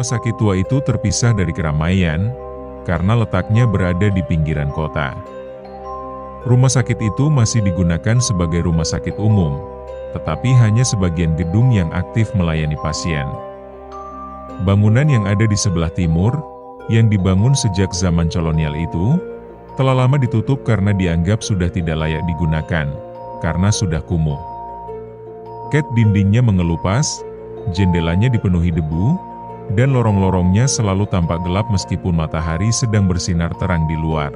Rumah sakit tua itu terpisah dari keramaian, karena letaknya berada di pinggiran kota. Rumah sakit itu masih digunakan sebagai rumah sakit umum, tetapi hanya sebagian gedung yang aktif melayani pasien. Bangunan yang ada di sebelah timur, yang dibangun sejak zaman kolonial itu, telah lama ditutup karena dianggap sudah tidak layak digunakan, karena sudah kumuh. Cat dindingnya mengelupas, jendelanya dipenuhi debu, dan lorong-lorongnya selalu tampak gelap meskipun matahari sedang bersinar terang di luar.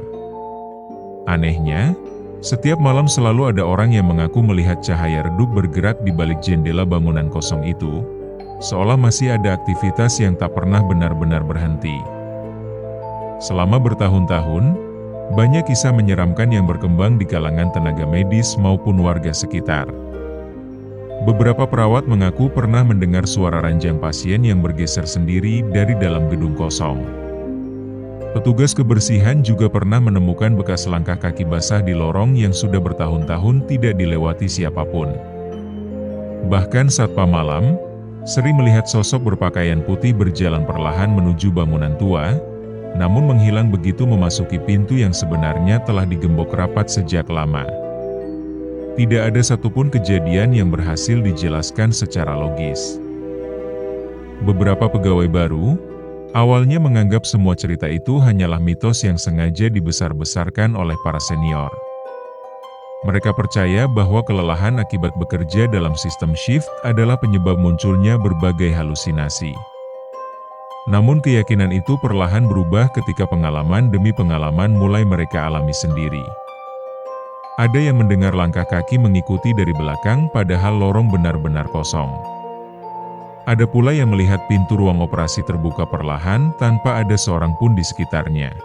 Anehnya, setiap malam selalu ada orang yang mengaku melihat cahaya redup bergerak di balik jendela bangunan kosong itu, seolah masih ada aktivitas yang tak pernah benar-benar berhenti. Selama bertahun-tahun, banyak kisah menyeramkan yang berkembang di kalangan tenaga medis maupun warga sekitar. Beberapa perawat mengaku pernah mendengar suara ranjang pasien yang bergeser sendiri dari dalam gedung kosong. Petugas kebersihan juga pernah menemukan bekas langkah kaki basah di lorong yang sudah bertahun-tahun tidak dilewati siapapun. Bahkan satpam malam sering melihat sosok berpakaian putih berjalan perlahan menuju bangunan tua, namun menghilang begitu memasuki pintu yang sebenarnya telah digembok rapat sejak lama. Tidak ada satupun kejadian yang berhasil dijelaskan secara logis. Beberapa pegawai baru awalnya menganggap semua cerita itu hanyalah mitos yang sengaja dibesar-besarkan oleh para senior. Mereka percaya bahwa kelelahan akibat bekerja dalam sistem shift adalah penyebab munculnya berbagai halusinasi. Namun keyakinan itu perlahan berubah ketika pengalaman demi pengalaman mulai mereka alami sendiri. Ada yang mendengar langkah kaki mengikuti dari belakang padahal lorong benar-benar kosong. Ada pula yang melihat pintu ruang operasi terbuka perlahan tanpa ada seorang pun di sekitarnya.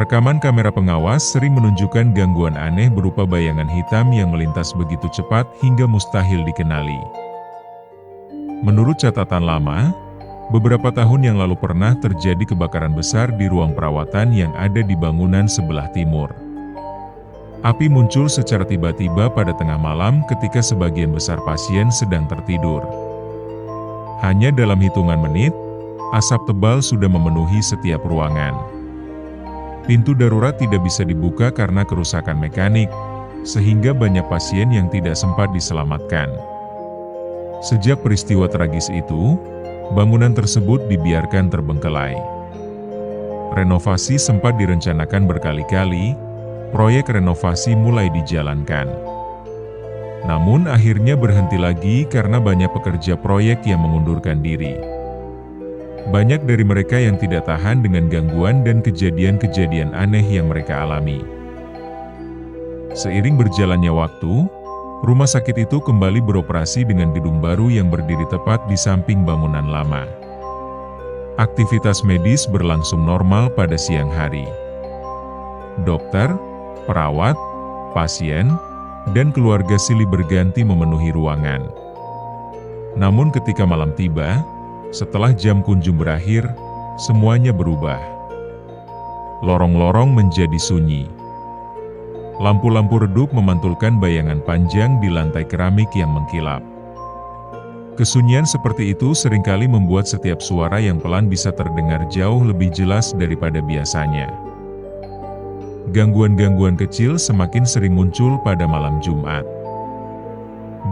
Rekaman kamera pengawas sering menunjukkan gangguan aneh berupa bayangan hitam yang melintas begitu cepat hingga mustahil dikenali. Menurut catatan lama, beberapa tahun yang lalu pernah terjadi kebakaran besar di ruang perawatan yang ada di bangunan sebelah timur. Api muncul secara tiba-tiba pada tengah malam ketika sebagian besar pasien sedang tertidur. Hanya dalam hitungan menit, asap tebal sudah memenuhi setiap ruangan. Pintu darurat tidak bisa dibuka karena kerusakan mekanik, sehingga banyak pasien yang tidak sempat diselamatkan. Sejak peristiwa tragis itu, bangunan tersebut dibiarkan terbengkelai. Renovasi sempat direncanakan berkali-kali, proyek renovasi mulai dijalankan. Namun akhirnya berhenti lagi karena banyak pekerja proyek yang mengundurkan diri. Banyak dari mereka yang tidak tahan dengan gangguan dan kejadian-kejadian aneh yang mereka alami. Seiring berjalannya waktu, rumah sakit itu kembali beroperasi dengan gedung baru yang berdiri tepat di samping bangunan lama. Aktivitas medis berlangsung normal pada siang hari. Dokter, perawat, pasien, dan keluarga silih berganti memenuhi ruangan. Namun ketika malam tiba, setelah jam kunjung berakhir, semuanya berubah. Lorong-lorong menjadi sunyi. Lampu-lampu redup memantulkan bayangan panjang di lantai keramik yang mengkilap. Kesunyian seperti itu seringkali membuat setiap suara yang pelan bisa terdengar jauh lebih jelas daripada biasanya. Gangguan-gangguan kecil semakin sering muncul pada malam Jumat.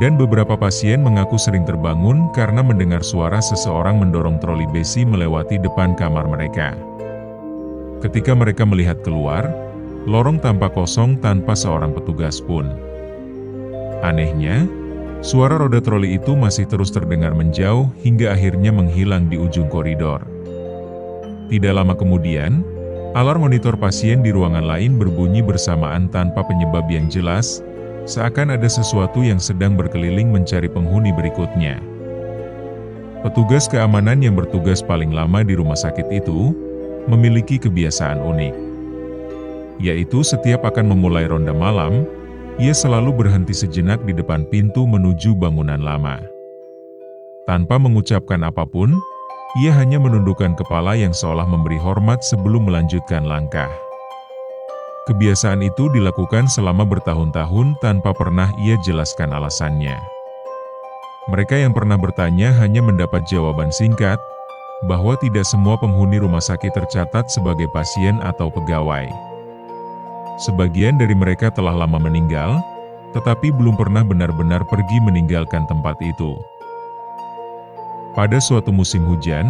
Dan beberapa pasien mengaku sering terbangun karena mendengar suara seseorang mendorong troli besi melewati depan kamar mereka. Ketika mereka melihat keluar, lorong tampak kosong tanpa seorang petugas pun. Anehnya, suara roda troli itu masih terus terdengar menjauh hingga akhirnya menghilang di ujung koridor. Tidak lama kemudian, alarm monitor pasien di ruangan lain berbunyi bersamaan tanpa penyebab yang jelas, seakan ada sesuatu yang sedang berkeliling mencari penghuni berikutnya. Petugas keamanan yang bertugas paling lama di rumah sakit itu memiliki kebiasaan unik, yaitu setiap akan memulai ronda malam, ia selalu berhenti sejenak di depan pintu menuju bangunan lama. Tanpa mengucapkan apapun, ia hanya menundukkan kepala yang seolah memberi hormat sebelum melanjutkan langkah. Kebiasaan itu dilakukan selama bertahun-tahun tanpa pernah ia jelaskan alasannya. Mereka yang pernah bertanya hanya mendapat jawaban singkat, bahwa tidak semua penghuni rumah sakit tercatat sebagai pasien atau pegawai. Sebagian dari mereka telah lama meninggal, tetapi belum pernah benar-benar pergi meninggalkan tempat itu. Pada suatu musim hujan,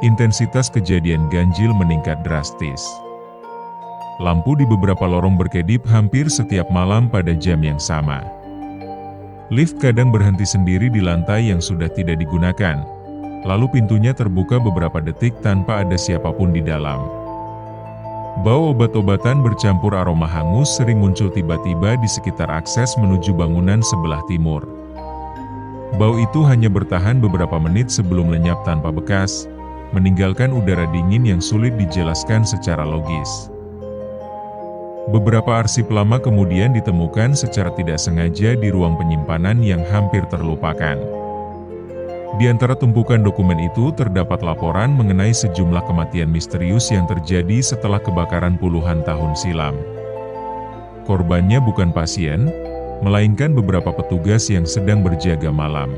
intensitas kejadian ganjil meningkat drastis. Lampu di beberapa lorong berkedip hampir setiap malam pada jam yang sama. Lift kadang berhenti sendiri di lantai yang sudah tidak digunakan, lalu pintunya terbuka beberapa detik tanpa ada siapapun di dalam. Bau obat-obatan bercampur aroma hangus sering muncul tiba-tiba di sekitar akses menuju bangunan sebelah timur. Bau itu hanya bertahan beberapa menit sebelum lenyap tanpa bekas, meninggalkan udara dingin yang sulit dijelaskan secara logis. Beberapa arsip lama kemudian ditemukan secara tidak sengaja di ruang penyimpanan yang hampir terlupakan. Di antara tumpukan dokumen itu terdapat laporan mengenai sejumlah kematian misterius yang terjadi setelah kebakaran puluhan tahun silam. Korbannya bukan pasien, melainkan beberapa petugas yang sedang berjaga malam.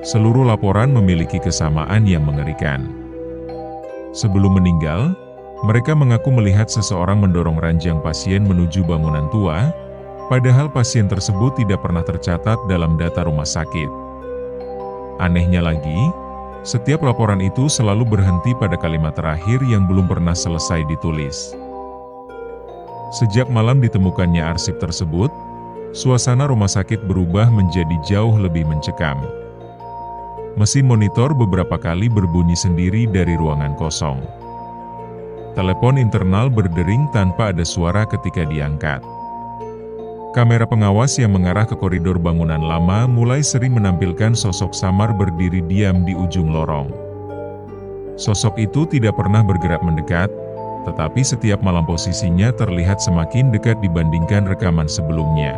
Seluruh laporan memiliki kesamaan yang mengerikan. Sebelum meninggal, mereka mengaku melihat seseorang mendorong ranjang pasien menuju bangunan tua, padahal pasien tersebut tidak pernah tercatat dalam data rumah sakit. Anehnya lagi, setiap laporan itu selalu berhenti pada kalimat terakhir yang belum pernah selesai ditulis. Sejak malam ditemukannya arsip tersebut, suasana rumah sakit berubah menjadi jauh lebih mencekam. Mesin monitor beberapa kali berbunyi sendiri dari ruangan kosong. Telepon internal berdering tanpa ada suara ketika diangkat. Kamera pengawas yang mengarah ke koridor bangunan lama mulai sering menampilkan sosok samar berdiri diam di ujung lorong. Sosok itu tidak pernah bergerak mendekat, tetapi setiap malam posisinya terlihat semakin dekat dibandingkan rekaman sebelumnya.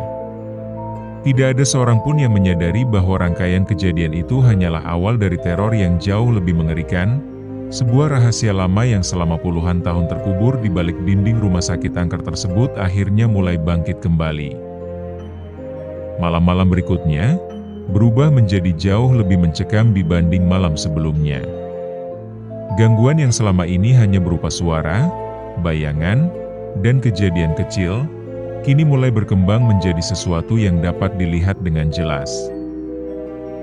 Tidak ada seorang pun yang menyadari bahwa rangkaian kejadian itu hanyalah awal dari teror yang jauh lebih mengerikan, sebuah rahasia lama yang selama puluhan tahun terkubur di balik dinding rumah sakit angker tersebut akhirnya mulai bangkit kembali. Malam-malam berikutnya berubah menjadi jauh lebih mencekam dibanding malam sebelumnya. Gangguan yang selama ini hanya berupa suara, bayangan, dan kejadian kecil, kini mulai berkembang menjadi sesuatu yang dapat dilihat dengan jelas.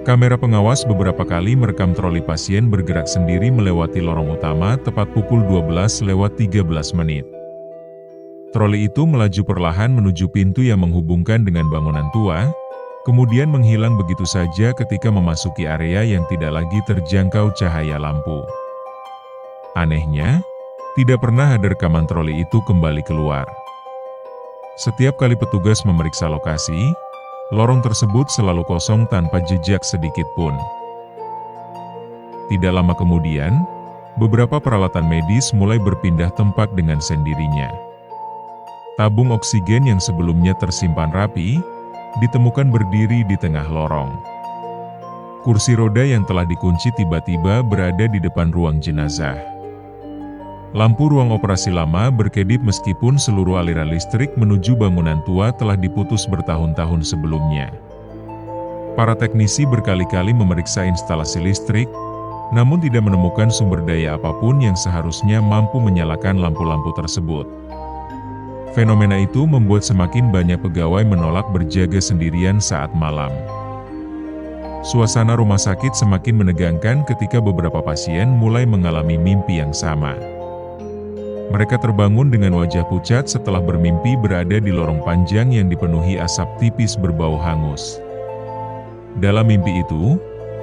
Kamera pengawas beberapa kali merekam troli pasien bergerak sendiri melewati lorong utama tepat pukul 12:13 menit. Troli itu melaju perlahan menuju pintu yang menghubungkan dengan bangunan tua, kemudian menghilang begitu saja ketika memasuki area yang tidak lagi terjangkau cahaya lampu. Anehnya, tidak pernah ada rekaman troli itu kembali keluar. Setiap kali petugas memeriksa lokasi, lorong tersebut selalu kosong tanpa jejak sedikit pun. Tidak lama kemudian, beberapa peralatan medis mulai berpindah tempat dengan sendirinya. Tabung oksigen yang sebelumnya tersimpan rapi, ditemukan berdiri di tengah lorong. Kursi roda yang telah dikunci tiba-tiba berada di depan ruang jenazah. Lampu ruang operasi lama berkedip meskipun seluruh aliran listrik menuju bangunan tua telah diputus bertahun-tahun sebelumnya. Para teknisi berkali-kali memeriksa instalasi listrik, namun tidak menemukan sumber daya apapun yang seharusnya mampu menyalakan lampu-lampu tersebut. Fenomena itu membuat semakin banyak pegawai menolak berjaga sendirian saat malam. Suasana rumah sakit semakin menegangkan ketika beberapa pasien mulai mengalami mimpi yang sama. Mereka terbangun dengan wajah pucat setelah bermimpi berada di lorong panjang yang dipenuhi asap tipis berbau hangus. Dalam mimpi itu,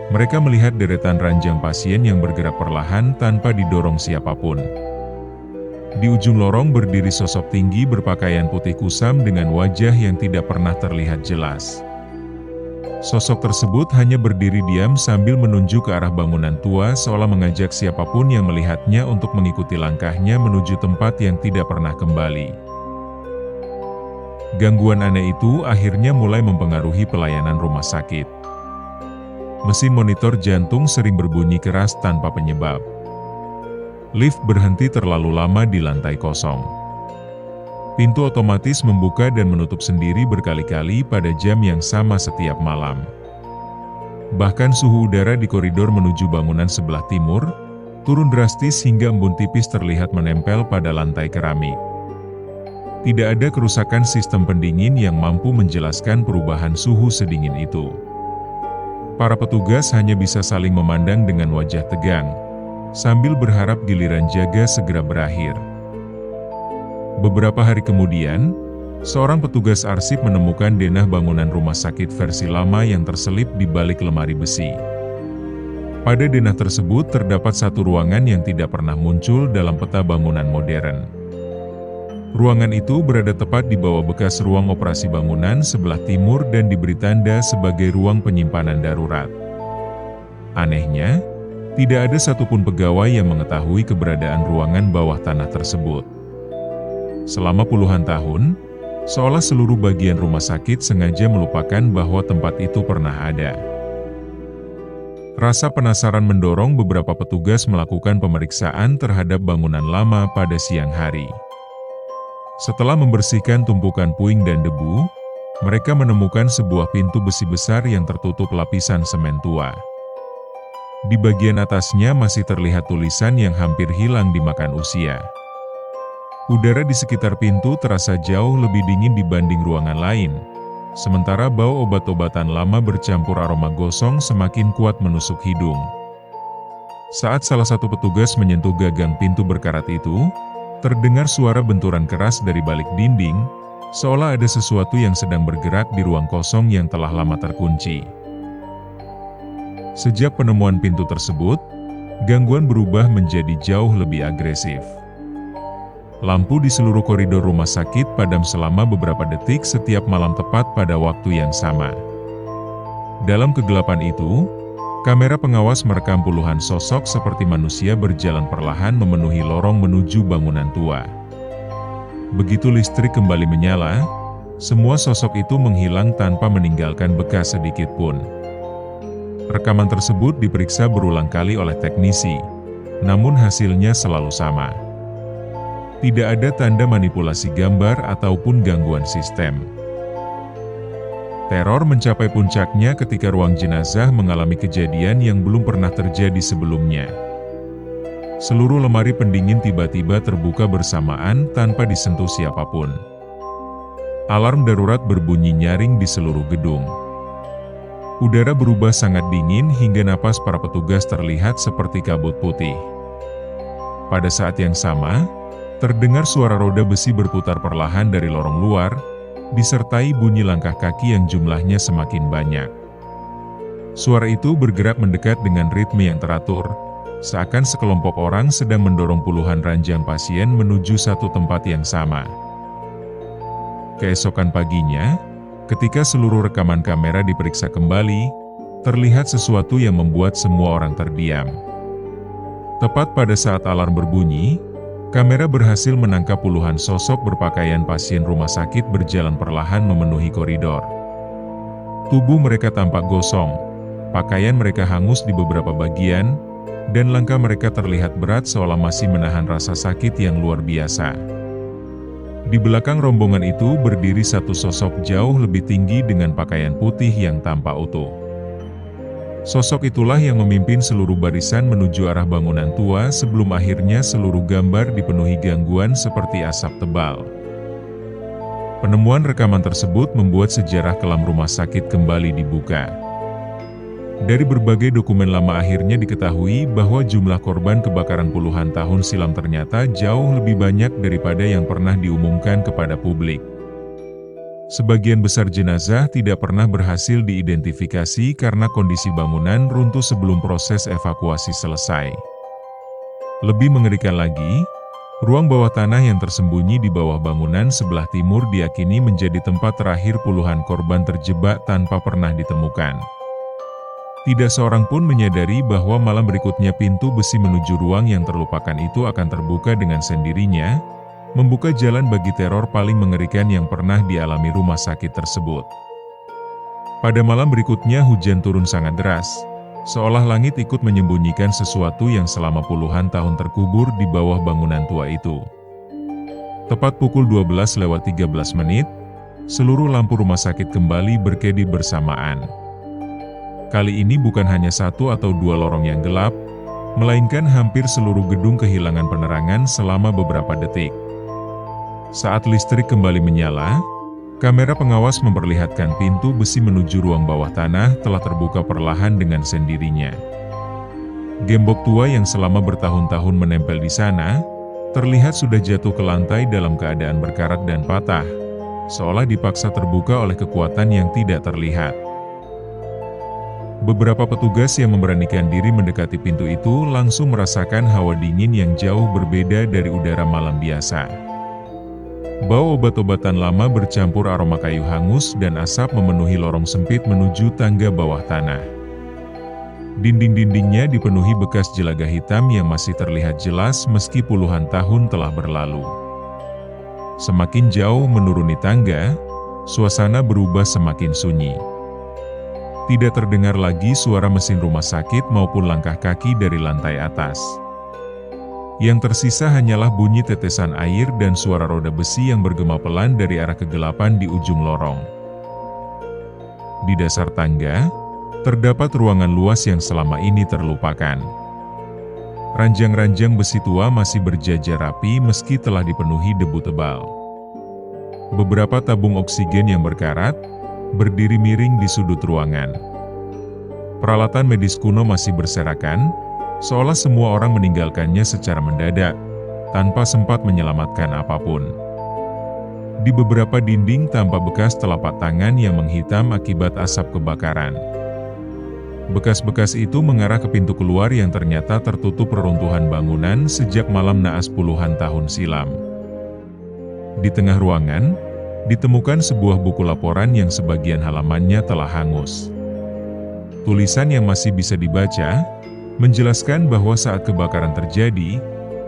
mereka melihat deretan ranjang pasien yang bergerak perlahan tanpa didorong siapapun. Di ujung lorong berdiri sosok tinggi berpakaian putih kusam dengan wajah yang tidak pernah terlihat jelas. Sosok tersebut hanya berdiri diam sambil menunjuk ke arah bangunan tua seolah mengajak siapapun yang melihatnya untuk mengikuti langkahnya menuju tempat yang tidak pernah kembali. Gangguan aneh itu akhirnya mulai mempengaruhi pelayanan rumah sakit. Mesin monitor jantung sering berbunyi keras tanpa penyebab. Lift berhenti terlalu lama di lantai kosong. Pintu otomatis membuka dan menutup sendiri berkali-kali pada jam yang sama setiap malam. Bahkan suhu udara di koridor menuju bangunan sebelah timur turun drastis hingga embun tipis terlihat menempel pada lantai keramik. Tidak ada kerusakan sistem pendingin yang mampu menjelaskan perubahan suhu sedingin itu. Para petugas hanya bisa saling memandang dengan wajah tegang, sambil berharap giliran jaga segera berakhir. Beberapa hari kemudian, seorang petugas arsip menemukan denah bangunan rumah sakit versi lama yang terselip di balik lemari besi. Pada denah tersebut terdapat satu ruangan yang tidak pernah muncul dalam peta bangunan modern. Ruangan itu berada tepat di bawah bekas ruang operasi bangunan sebelah timur dan diberi tanda sebagai ruang penyimpanan darurat. Anehnya, tidak ada satupun pegawai yang mengetahui keberadaan ruangan bawah tanah tersebut. Selama puluhan tahun, seolah seluruh bagian rumah sakit sengaja melupakan bahwa tempat itu pernah ada. Rasa penasaran mendorong beberapa petugas melakukan pemeriksaan terhadap bangunan lama pada siang hari. Setelah membersihkan tumpukan puing dan debu, mereka menemukan sebuah pintu besi besar yang tertutup lapisan semen tua. Di bagian atasnya masih terlihat tulisan yang hampir hilang dimakan usia. Udara di sekitar pintu terasa jauh lebih dingin dibanding ruangan lain, sementara bau obat-obatan lama bercampur aroma gosong semakin kuat menusuk hidung. Saat salah satu petugas menyentuh gagang pintu berkarat itu, terdengar suara benturan keras dari balik dinding, seolah ada sesuatu yang sedang bergerak di ruang kosong yang telah lama terkunci. Sejak penemuan pintu tersebut, gangguan berubah menjadi jauh lebih agresif. Lampu di seluruh koridor rumah sakit padam selama beberapa detik setiap malam tepat pada waktu yang sama. Dalam kegelapan itu, kamera pengawas merekam puluhan sosok seperti manusia berjalan perlahan memenuhi lorong menuju bangunan tua. Begitu listrik kembali menyala, semua sosok itu menghilang tanpa meninggalkan bekas sedikit pun. Rekaman tersebut diperiksa berulang kali oleh teknisi, namun hasilnya selalu sama. Tidak ada tanda manipulasi gambar ataupun gangguan sistem. Teror mencapai puncaknya ketika ruang jenazah mengalami kejadian yang belum pernah terjadi sebelumnya. Seluruh lemari pendingin tiba-tiba terbuka bersamaan tanpa disentuh siapapun. Alarm darurat berbunyi nyaring di seluruh gedung. Udara berubah sangat dingin hingga napas para petugas terlihat seperti kabut putih. Pada saat yang sama, terdengar suara roda besi berputar perlahan dari lorong luar, disertai bunyi langkah kaki yang jumlahnya semakin banyak. Suara itu bergerak mendekat dengan ritme yang teratur, seakan sekelompok orang sedang mendorong puluhan ranjang pasien menuju satu tempat yang sama. Keesokan paginya, ketika seluruh rekaman kamera diperiksa kembali, terlihat sesuatu yang membuat semua orang terdiam. Tepat pada saat alarm berbunyi, kamera berhasil menangkap puluhan sosok berpakaian pasien rumah sakit berjalan perlahan memenuhi koridor. Tubuh mereka tampak gosong, pakaian mereka hangus di beberapa bagian, dan langkah mereka terlihat berat seolah masih menahan rasa sakit yang luar biasa. Di belakang rombongan itu berdiri satu sosok jauh lebih tinggi dengan pakaian putih yang tampak utuh. Sosok itulah yang memimpin seluruh barisan menuju arah bangunan tua sebelum akhirnya seluruh gambar dipenuhi gangguan seperti asap tebal. Penemuan rekaman tersebut membuat sejarah kelam rumah sakit kembali dibuka. Dari berbagai dokumen lama akhirnya diketahui bahwa jumlah korban kebakaran puluhan tahun silam ternyata jauh lebih banyak daripada yang pernah diumumkan kepada publik. Sebagian besar jenazah tidak pernah berhasil diidentifikasi karena kondisi bangunan runtuh sebelum proses evakuasi selesai. Lebih mengerikan lagi, ruang bawah tanah yang tersembunyi di bawah bangunan sebelah timur diyakini menjadi tempat terakhir puluhan korban terjebak tanpa pernah ditemukan. Tidak seorang pun menyadari bahwa malam berikutnya pintu besi menuju ruang yang terlupakan itu akan terbuka dengan sendirinya, membuka jalan bagi teror paling mengerikan yang pernah dialami rumah sakit tersebut. Pada malam berikutnya hujan turun sangat deras, seolah langit ikut menyembunyikan sesuatu yang selama puluhan tahun terkubur di bawah bangunan tua itu. Tepat pukul 12:13, seluruh lampu rumah sakit kembali berkedip bersamaan. Kali ini bukan hanya satu atau dua lorong yang gelap, melainkan hampir seluruh gedung kehilangan penerangan selama beberapa detik. Saat listrik kembali menyala, kamera pengawas memperlihatkan pintu besi menuju ruang bawah tanah telah terbuka perlahan dengan sendirinya. Gembok tua yang selama bertahun-tahun menempel di sana, terlihat sudah jatuh ke lantai dalam keadaan berkarat dan patah, seolah dipaksa terbuka oleh kekuatan yang tidak terlihat. Beberapa petugas yang memberanikan diri mendekati pintu itu langsung merasakan hawa dingin yang jauh berbeda dari udara malam biasa. Bau obat-obatan lama bercampur aroma kayu hangus dan asap memenuhi lorong sempit menuju tangga bawah tanah. Dinding-dindingnya dipenuhi bekas jelaga hitam yang masih terlihat jelas meski puluhan tahun telah berlalu. Semakin jauh menuruni tangga, suasana berubah semakin sunyi. Tidak terdengar lagi suara mesin rumah sakit maupun langkah kaki dari lantai atas. Yang tersisa hanyalah bunyi tetesan air dan suara roda besi yang bergema pelan dari arah kegelapan di ujung lorong. Di dasar tangga, terdapat ruangan luas yang selama ini terlupakan. Ranjang-ranjang besi tua masih berjajar rapi meski telah dipenuhi debu tebal. Beberapa tabung oksigen yang berkarat berdiri miring di sudut ruangan. Peralatan medis kuno masih berserakan, seolah semua orang meninggalkannya secara mendadak, tanpa sempat menyelamatkan apapun. Di beberapa dinding tampak bekas telapak tangan yang menghitam akibat asap kebakaran. Bekas-bekas itu mengarah ke pintu keluar yang ternyata tertutup reruntuhan bangunan sejak malam naas puluhan tahun silam. Di tengah ruangan, ditemukan sebuah buku laporan yang sebagian halamannya telah hangus. Tulisan yang masih bisa dibaca, menjelaskan bahwa saat kebakaran terjadi,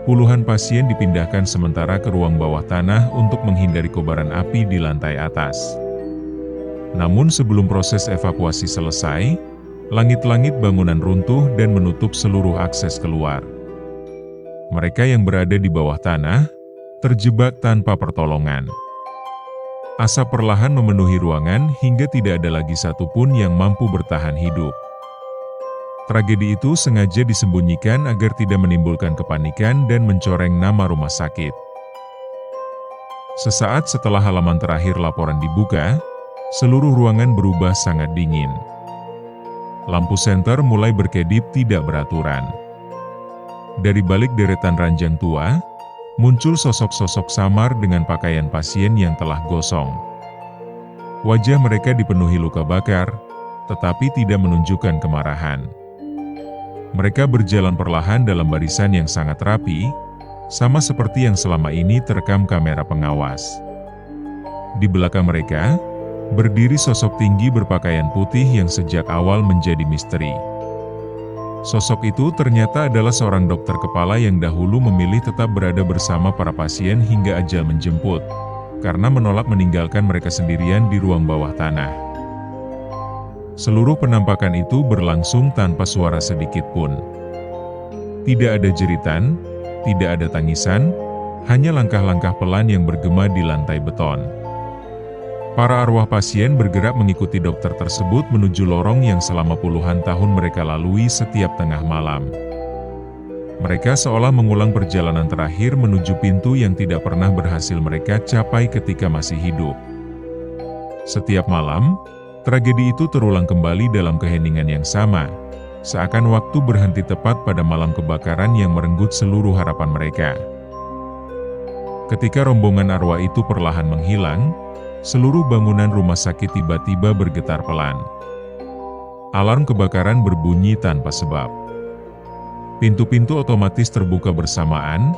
puluhan pasien dipindahkan sementara ke ruang bawah tanah untuk menghindari kobaran api di lantai atas. Namun sebelum proses evakuasi selesai, langit-langit bangunan runtuh dan menutup seluruh akses keluar. Mereka yang berada di bawah tanah, terjebak tanpa pertolongan. Asap perlahan memenuhi ruangan hingga tidak ada lagi satupun yang mampu bertahan hidup. Tragedi itu sengaja disembunyikan agar tidak menimbulkan kepanikan dan mencoreng nama rumah sakit. Sesaat setelah halaman terakhir laporan dibuka, seluruh ruangan berubah sangat dingin. Lampu senter mulai berkedip tidak beraturan. Dari balik deretan ranjang tua, muncul sosok-sosok samar dengan pakaian pasien yang telah gosong. Wajah mereka dipenuhi luka bakar, tetapi tidak menunjukkan kemarahan. Mereka berjalan perlahan dalam barisan yang sangat rapi, sama seperti yang selama ini terekam kamera pengawas. Di belakang mereka, berdiri sosok tinggi berpakaian putih yang sejak awal menjadi misteri. Sosok itu ternyata adalah seorang dokter kepala yang dahulu memilih tetap berada bersama para pasien hingga ajal menjemput, karena menolak meninggalkan mereka sendirian di ruang bawah tanah. Seluruh penampakan itu berlangsung tanpa suara sedikit pun. Tidak ada jeritan, tidak ada tangisan, hanya langkah-langkah pelan yang bergema di lantai beton. Para arwah pasien bergerak mengikuti dokter tersebut menuju lorong yang selama puluhan tahun mereka lalui setiap tengah malam. Mereka seolah mengulang perjalanan terakhir menuju pintu yang tidak pernah berhasil mereka capai ketika masih hidup. Setiap malam, tragedi itu terulang kembali dalam keheningan yang sama, seakan waktu berhenti tepat pada malam kebakaran yang merenggut seluruh harapan mereka. Ketika rombongan arwah itu perlahan menghilang, seluruh bangunan rumah sakit tiba-tiba bergetar pelan. Alarm kebakaran berbunyi tanpa sebab. Pintu-pintu otomatis terbuka bersamaan,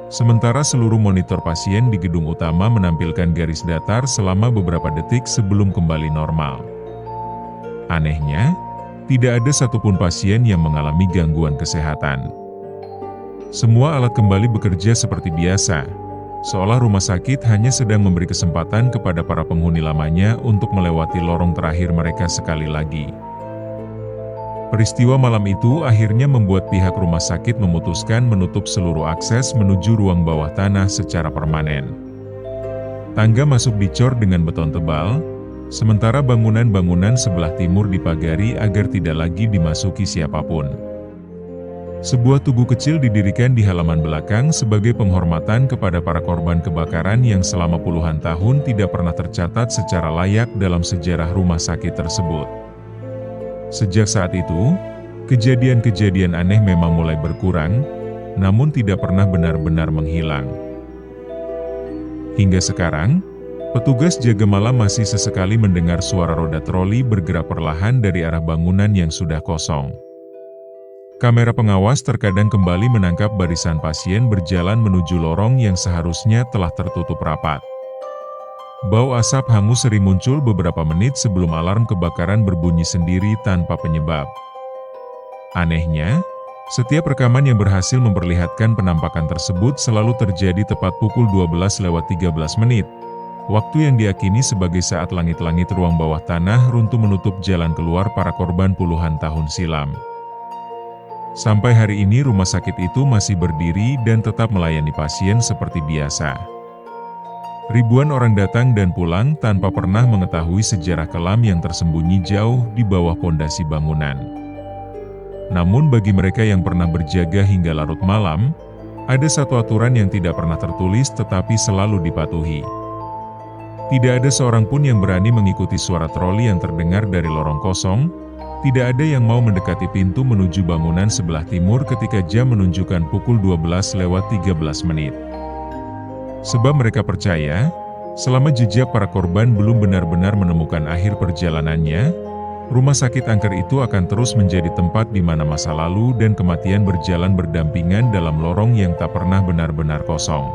sementara seluruh monitor pasien di gedung utama menampilkan garis datar selama beberapa detik sebelum kembali normal. Anehnya, tidak ada satupun pasien yang mengalami gangguan kesehatan. Semua alat kembali bekerja seperti biasa, seolah rumah sakit hanya sedang memberi kesempatan kepada para penghuni lamanya untuk melewati lorong terakhir mereka sekali lagi. Peristiwa malam itu akhirnya membuat pihak rumah sakit memutuskan menutup seluruh akses menuju ruang bawah tanah secara permanen. Tangga masuk dicor dengan beton tebal, Sementara bangunan-bangunan sebelah timur dipagari agar tidak lagi dimasuki siapapun. Sebuah tugu kecil didirikan di halaman belakang sebagai penghormatan kepada para korban kebakaran yang selama puluhan tahun tidak pernah tercatat secara layak dalam sejarah rumah sakit tersebut. Sejak saat itu, kejadian-kejadian aneh memang mulai berkurang, namun tidak pernah benar-benar menghilang. Hingga sekarang, petugas jaga malam masih sesekali mendengar suara roda troli bergerak perlahan dari arah bangunan yang sudah kosong. Kamera pengawas terkadang kembali menangkap barisan pasien berjalan menuju lorong yang seharusnya telah tertutup rapat. Bau asap hangus sering muncul beberapa menit sebelum alarm kebakaran berbunyi sendiri tanpa penyebab. Anehnya, setiap rekaman yang berhasil memperlihatkan penampakan tersebut selalu terjadi tepat pukul 12:13, waktu yang diakini sebagai saat langit-langit ruang bawah tanah runtuh menutup jalan keluar para korban puluhan tahun silam. Sampai hari ini rumah sakit itu masih berdiri dan tetap melayani pasien seperti biasa. Ribuan orang datang dan pulang tanpa pernah mengetahui sejarah kelam yang tersembunyi jauh di bawah pondasi bangunan. Namun bagi mereka yang pernah berjaga hingga larut malam, ada satu aturan yang tidak pernah tertulis tetapi selalu dipatuhi. Tidak ada seorang pun yang berani mengikuti suara troli yang terdengar dari lorong kosong. Tidak ada yang mau mendekati pintu menuju bangunan sebelah timur ketika jam menunjukkan pukul 12:13. Sebab mereka percaya, selama jejak para korban belum benar-benar menemukan akhir perjalanannya, rumah sakit angker itu akan terus menjadi tempat di mana masa lalu dan kematian berjalan berdampingan dalam lorong yang tak pernah benar-benar kosong.